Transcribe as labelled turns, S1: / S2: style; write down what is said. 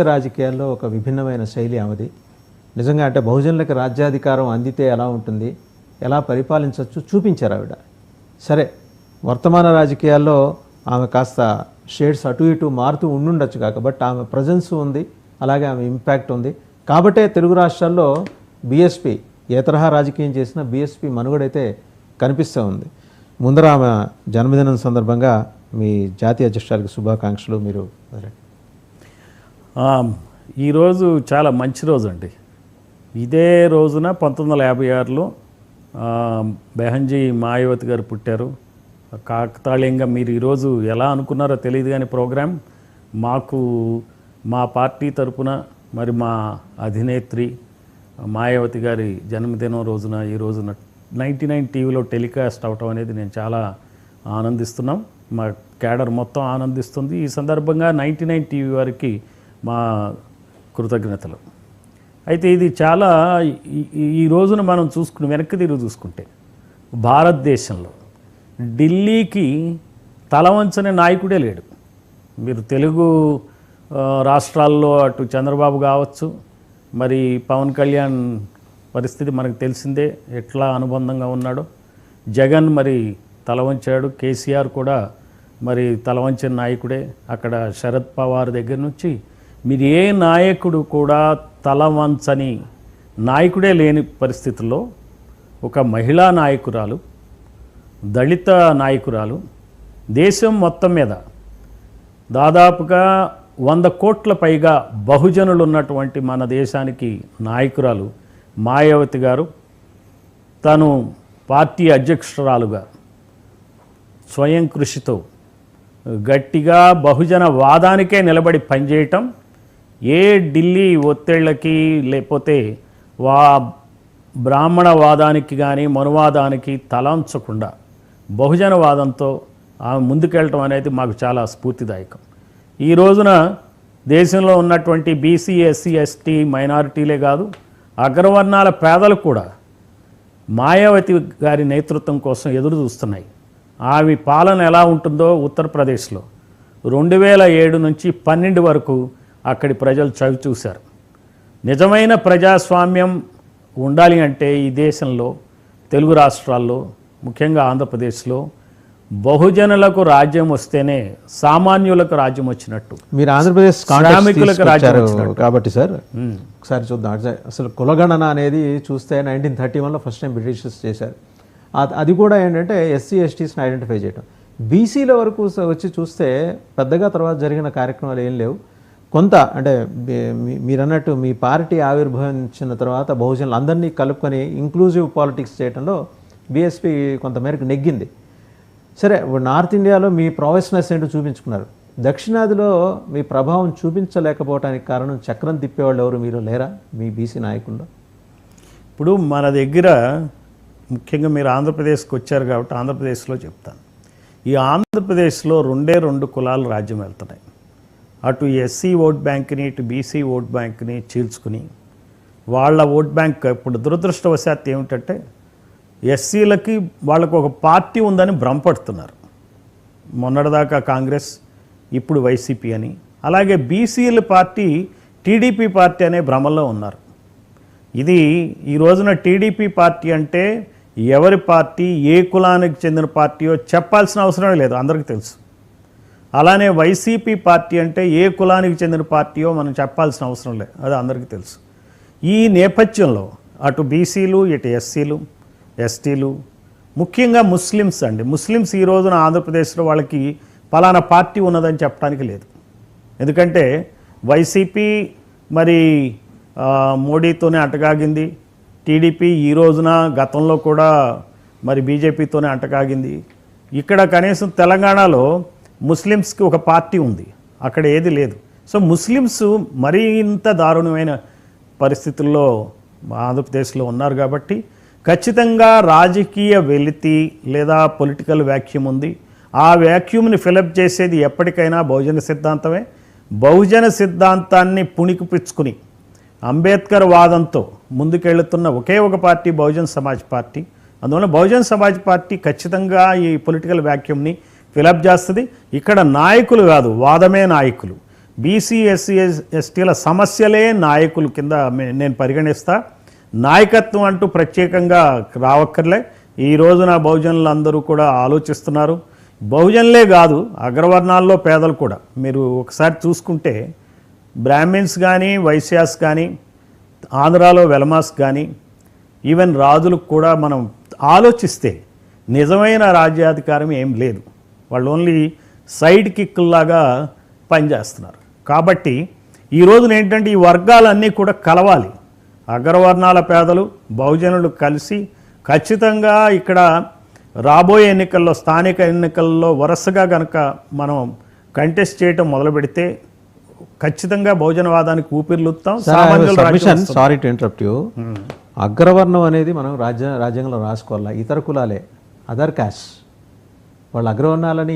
S1: రాజకీయాల్లో ఒక విభిన్నమైన శైలి ఆమెది. నిజంగా అంటే బహుజనులకు రాజ్యాధికారం అందితే ఎలా ఉంటుంది, ఎలా పరిపాలించవచ్చు చూపించారు ఆవిడ. సరే, వర్తమాన రాజకీయాల్లో ఆమె కాస్త షేడ్స్ అటు ఇటు మారుతూ ఉండుండొచ్చు కాక, బట్ ఆమె ప్రజెన్స్ ఉంది, అలాగే ఆమె ఇంపాక్ట్ ఉంది. కాబట్టే తెలుగు రాష్ట్రాల్లో బీఎస్పీ ఏ తరహా రాజకీయం చేసినా బీఎస్పీ మనుగడైతే కనిపిస్తూ ఉంది. ముందర ఆమె జన్మదినం సందర్భంగా మీ జాతీయ అధ్యక్షురాలికి శుభాకాంక్షలు. మీరు
S2: ఈరోజు చాలా మంచి రోజు అండి. ఇదే రోజున 1956లో బెహంజీ మాయావతి గారు పుట్టారు. కాకతాళీయంగా మీరు ఈరోజు ఎలా అనుకున్నారో తెలియదు కానీ ప్రోగ్రాం మాకు మా పార్టీ తరపున మరి మా అధినేత్రి మాయావతి గారి జన్మదినం రోజున ఈ రోజున 99 టీవీలో టెలికాస్ట్ అవటం అనేది నేను చాలా ఆనందిస్తున్నాం. మా క్యాడర్ మొత్తం ఆనందిస్తుంది. ఈ సందర్భంగా 99 టీవీ వారికి మా కృతజ్ఞతలు. అయితే ఇది చాలా ఈ రోజున మనం చూసుకుని వెనక్కి తిరిగి చూసుకుంటే భారతదేశంలో ఢిల్లీకి తలవంచని నాయకుడే లేడు. మీరు తెలుగు రాష్ట్రాల్లో అటు చంద్రబాబు కావచ్చు, మరి పవన్ కళ్యాణ్ పరిస్థితి మనకు తెలిసిందే ఎట్లా అనుబంధంగా ఉన్నాడో. జగన్ మరి తలవంచాడు, కేసీఆర్ కూడా మరి తలవంచిన నాయకుడే. అక్కడ శరద్ పవార్ దగ్గర నుంచి మీరు ఏ నాయకుడు కూడా తలవంచని నాయకుడే లేని పరిస్థితుల్లో ఒక మహిళా నాయకురాలు, దళిత నాయకురాలు, దేశం మొత్తం మీద దాదాపుగా 100 కోట్ల పైగా బహుజనులు ఉన్నటువంటి మన దేశానికి నాయకురాలు మాయావతి గారు తను పార్టీ అధ్యక్షురాలుగా స్వయం కృషితో గట్టిగా బహుజన వాదానికే నిలబడి పనిచేయటం, ఏ ఢిల్లీ ఒత్తిళ్ళకి లేకపోతే బ్రాహ్మణవాదానికి కానీ మనువాదానికి తలంచకుండా బహుజనవాదంతో ఆమె ముందుకెళ్ళటం అనేది మాకు చాలా స్ఫూర్తిదాయకం. ఈ రోజున దేశంలో ఉన్నటువంటి బీసీ, ఎస్సీ, ఎస్టీ మైనారిటీలే కాదు, అగ్రవర్ణాల పేదలు కూడా మాయావతి గారి నేతృత్వం కోసం ఎదురు చూస్తున్నాయి. ఆమె పాలన ఎలా ఉంటుందో ఉత్తరప్రదేశ్లో 2007 నుంచి 12 వరకు అక్కడి ప్రజలు చవి చూశారు. నిజమైన ప్రజాస్వామ్యం ఉండాలి అంటే ఈ దేశంలో తెలుగు రాష్ట్రాల్లో ముఖ్యంగా ఆంధ్రప్రదేశ్లో బహుజనులకు రాజ్యం వస్తేనే సామాన్యులకు రాజ్యం వచ్చినట్టు,
S1: మీరు ఆంధ్రప్రదేశ్
S2: శ్రామికులకు రాజ్యం వచ్చినట్టు.
S1: కాబట్టి సార్ ఒకసారి చూద్దాం. అసలు కులగణన అనేది చూస్తే 1931లో ఫస్ట్ టైం బ్రిటిషర్స్ చేశారు. అది కూడా ఏంటంటే ఎస్సీ ఎస్టీస్ని ఐడెంటిఫై చేయడం. బీసీల వరకు వచ్చి చూస్తే పెద్దగా తర్వాత జరిగిన కార్యక్రమాలు ఏం లేవు. కొంత అంటే మీరు అన్నట్టు మీ పార్టీ ఆవిర్భవించిన తర్వాత బహుజనులు అందరినీ కలుపుకొని ఇంక్లూజివ్ పాలిటిక్స్ చేయడంలో బీఎస్పీ కొంతమేరకు నెగ్గింది. సరే, నార్త్ ఇండియాలో మీ ప్రావెస్నెస్ ఏంటో చూపించుకున్నారు. దక్షిణాదిలో మీ ప్రభావం చూపించలేకపోవడానికి కారణం చక్రం తిప్పేవాళ్ళు ఎవరు మీరు లేరా మీ బీసీ నాయకుల్లో?
S2: ఇప్పుడు మన దగ్గర ముఖ్యంగా మీరు ఆంధ్రప్రదేశ్కి వచ్చారు కాబట్టి ఆంధ్రప్రదేశ్లో చెప్తాను. ఈ ఆంధ్రప్రదేశ్లో 2 కులాలు రాజ్యం వెళ్తున్నాయి. అటు ఎస్సీ ఓట్ బ్యాంక్ని ఇటు బీసీ ఓట్ బ్యాంక్ని చీల్చుకుని వాళ్ళ ఓట్ బ్యాంక్ ఇప్పుడు దురదృష్టవశాత్తు ఏమిటంటే ఎస్సీలకి వాళ్ళకు ఒక పార్టీ ఉందని భ్రమపడుతున్నారు. మొన్నటిదాకా కాంగ్రెస్, ఇప్పుడు వైసీపీ అని. అలాగే బీసీల పార్టీ టీడీపీ పార్టీ అనే భ్రమల్లో ఉన్నారు. ఇది ఈ రోజున టీడీపీ పార్టీ అంటే ఎవరి పార్టీ, ఏ కులానికి చెందిన పార్టీయో చెప్పాల్సిన అవసరమే లేదు, అందరికీ తెలుసు. అలానే వైసీపీ పార్టీ అంటే ఏ కులానికి చెందిన పార్టీయో మనం చెప్పాల్సిన అవసరం లేదు, అది అందరికీ తెలుసు. ఈ నేపథ్యంలో అటు బీసీలు, ఇటు ఎస్సీలు, ఎస్టీలు, ముఖ్యంగా ముస్లిమ్స్ అండి. ముస్లిమ్స్ ఈ రోజున ఆంధ్రప్రదేశ్లో వాళ్ళకి పలానా పార్టీ ఉన్నదని చెప్పడానికి లేదు. ఎందుకంటే వైసీపీ మరి మోడీతోనే అంటకాగింది, టీడీపీ ఈ రోజున గతంలో కూడా మరి బీజేపీతోనే అంటకాగింది. ఇక్కడ కనీసం తెలంగాణలో ముస్లిమ్స్కి ఒక పార్టీ ఉంది, అక్కడ ఏది లేదు. సో ముస్లిమ్స్ మరీ ఇంత దారుణమైన పరిస్థితుల్లో ఆంధ్రప్రదేశ్లో ఉన్నారు. కాబట్టి ఖచ్చితంగా రాజకీయ వెలితి లేదా పొలిటికల్ వ్యాక్యూమ్ ఉంది. ఆ వ్యాక్యూమ్ని ఫిలప్ చేసేది ఎప్పటికైనా బహుజన సిద్ధాంతమే. బహుజన సిద్ధాంతాన్ని పుణికిపుచ్చుకుని అంబేద్కర్ వాదంతో ముందుకెళ్తున్న ఒకే ఒక పార్టీ బహుజన్ సమాజ్ పార్టీ. అందువల్ల బహుజన్ సమాజ్ పార్టీ ఖచ్చితంగా ఈ పొలిటికల్ వ్యాక్యూమ్ని ఫిలప్ చేస్తుంది. ఇక్కడ నాయకులు కాదు, వాదమే నాయకులు. బీసీ ఎస్సీ ఎస్టీల సమస్యలే నాయకుల కింద నేను పరిగణిస్తా. నాయకత్వం అంటూ ప్రత్యేకంగా రావక్కర్లే. ఈ రోజున బహుజనులు అందరూ కూడా ఆలోచిస్తున్నారు. బహుజనులే కాదు, అగ్రవర్ణాల్లో పేదలు కూడా మీరు ఒకసారి చూసుకుంటే బ్రాహ్మిన్స్ కానీ, వైశ్యాస్ కానీ, ఆంధ్రాలో వెలమాస్ కానీ, ఈవెన్ రాజులకు కూడా మనం ఆలోచిస్తే నిజమైన రాజ్యాధికారం ఏం లేదు. వాళ్ళు ఓన్లీ సైడ్ కిక్కుల్లాగా పనిచేస్తున్నారు. కాబట్టి ఈ రోజున ఏంటంటే ఈ వర్గాలన్నీ కూడా కలవాలి. అగ్రవర్ణాల పేదలు, బహుజనులు కలిసి ఖచ్చితంగా ఇక్కడ రాబోయే ఎన్నికల్లో, స్థానిక ఎన్నికల్లో వరుసగా కనుక మనం కంటెస్ట్ చేయటం మొదలు పెడితే ఖచ్చితంగా బహుజనవాదానికి ఊపిరిలుతాం.
S1: Sorry to interrupt you. అగ్రవర్ణం అనేది మనం రాజ్యాంగంలో రాసుకోవాలా. ఇతర కులాలే, అదర్ క్యాస్ట్, వాళ్ళ అగ్రవర్ణాలని